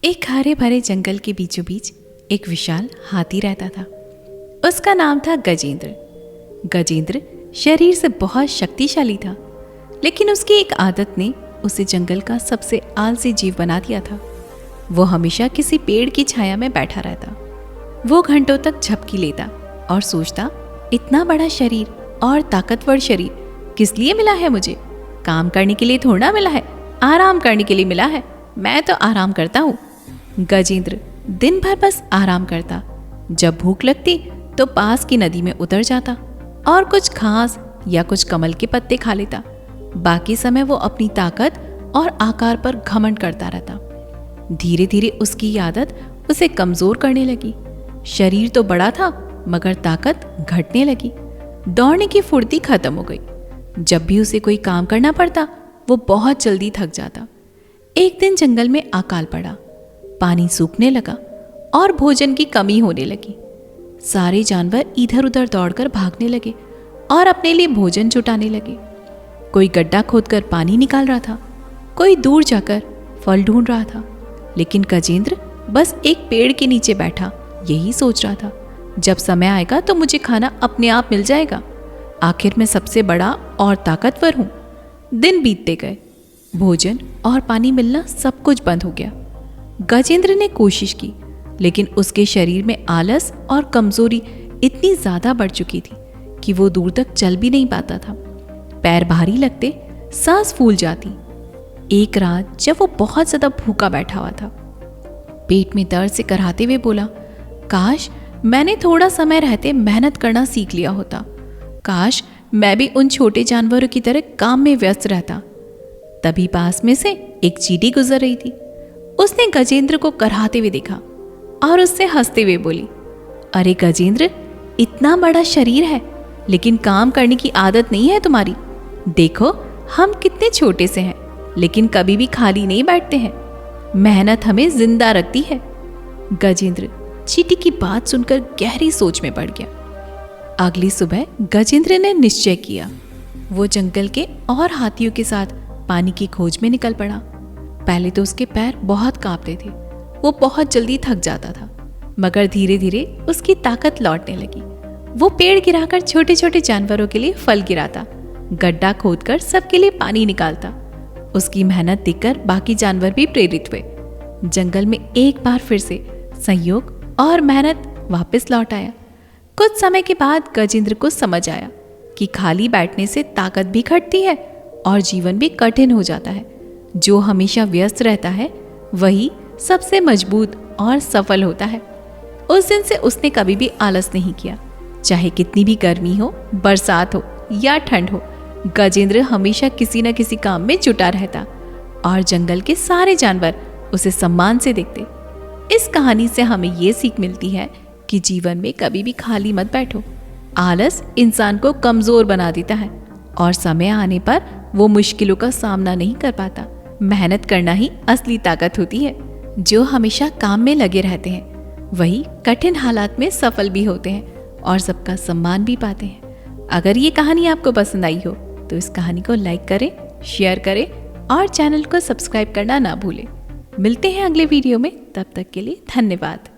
एक हरे भरे जंगल के बीचों बीच एक विशाल हाथी रहता था। उसका नाम था गजेंद्र। गजेंद्र शरीर से बहुत शक्तिशाली था, लेकिन उसकी एक आदत ने उसे जंगल का सबसे आलसी जीव बना दिया था। वो हमेशा किसी पेड़ की छाया में बैठा रहता। वो घंटों तक झपकी लेता और सोचता, इतना बड़ा शरीर और ताकतवर शरीर किस लिए मिला है मुझे? काम करने के लिए थोड़ा मिला है, आराम करने के लिए मिला है। मैं तो आराम करता हूँ। गजेंद्र दिन भर बस आराम करता। जब भूख लगती तो पास की नदी में उतर जाता और कुछ घास या कुछ कमल के पत्ते खा लेता। बाकी समय वो अपनी ताकत और आकार पर घमंड करता रहता। धीरे धीरे उसकी आदत उसे कमजोर करने लगी। शरीर तो बड़ा था, मगर ताकत घटने लगी। दौड़ने की फुर्ती खत्म हो गई। जब भी उसे कोई काम करना पड़ता, वो बहुत जल्दी थक जाता। एक दिन जंगल में अकाल पड़ा, पानी सूखने लगा और भोजन की कमी होने लगी। सारे जानवर इधर उधर दौड़कर भागने लगे और अपने लिए भोजन जुटाने लगे। कोई गड्ढा खोदकर पानी निकाल रहा था, कोई दूर जाकर फल ढूंढ रहा था, लेकिन गजेंद्र बस एक पेड़ के नीचे बैठा यही सोच रहा था, जब समय आएगा तो मुझे खाना अपने आप मिल जाएगा। आखिर मैं सबसे बड़ा और ताकतवर हूं। दिन बीतते गए, भोजन और पानी मिलना सब कुछ बंद हो गया। गजेंद्र ने कोशिश की, लेकिन उसके शरीर में आलस और कमजोरी इतनी ज्यादा बढ़ चुकी थी कि वो दूर तक चल भी नहीं पाता था। पैर भारी लगते, सांस फूल जाती। एक रात जब वो बहुत ज्यादा भूखा बैठा हुआ था, पेट में दर्द से कराहते हुए बोला, काश मैंने थोड़ा समय रहते मेहनत करना सीख लिया होता। काश मैं भी उन छोटे जानवरों की तरह काम में व्यस्त रहता। तभी पास में से एक चींटी गुजर रही थी। उसने गजेंद्र को कराहते हुए देखा और उससे हंसते हुए बोली, अरे गजेंद्र, इतना बड़ा शरीर है, लेकिन काम करने की आदत नहीं है तुम्हारी। देखो हम कितने छोटे से हैं, लेकिन कभी भी खाली नहीं बैठते हैं। मेहनत हमें जिंदा रखती है। गजेंद्र चींटी की बात सुनकर गहरी सोच में पड़ गया। अगली सुबह गजेंद्र ने निश्चय किया। वो जंगल के और हाथियों के साथ पानी की खोज में निकल पड़ा। पहले तो उसके पैर बहुत कांपते थे। वो बहुत जल्दी थक जाता था, मगर धीरे धीरे उसकी ताकत लौटने लगी। वो पेड़ गिराकर छोटे छोटे जानवरों के लिए फल गिराता, गड्ढा खोदकर सबके लिए पानी निकालता। उसकी मेहनत देखकर बाकी जानवर भी प्रेरित हुए। जंगल में एक बार फिर से सहयोग और मेहनत वापस लौट आया। कुछ समय के बाद गजेंद्र को समझ आया कि खाली बैठने से ताकत भी घटती है और जीवन भी कठिन हो जाता है। जो हमेशा व्यस्त रहता है वही सबसे मजबूत और सफल होता है। उस दिन से उसने कभी भी आलस नहीं किया। चाहे कितनी भी गर्मी हो, बरसात हो या ठंड हो, गजेंद्र हमेशा किसी न किसी काम में जुटा रहता और जंगल के सारे जानवर उसे सम्मान से देखते। इस कहानी से हमें ये सीख मिलती है कि जीवन में कभी भी खाली मत बैठो। आलस इंसान को कमजोर बना देता है और समय आने पर वो मुश्किलों का सामना नहीं कर पाता। मेहनत करना ही असली ताकत होती है। जो हमेशा काम में लगे रहते हैं वही कठिन हालात में सफल भी होते हैं और सबका सम्मान भी पाते हैं। अगर ये कहानी आपको पसंद आई हो तो इस कहानी को लाइक करें, शेयर करें और चैनल को सब्सक्राइब करना ना भूलें। मिलते हैं अगले वीडियो में, तब तक के लिए धन्यवाद।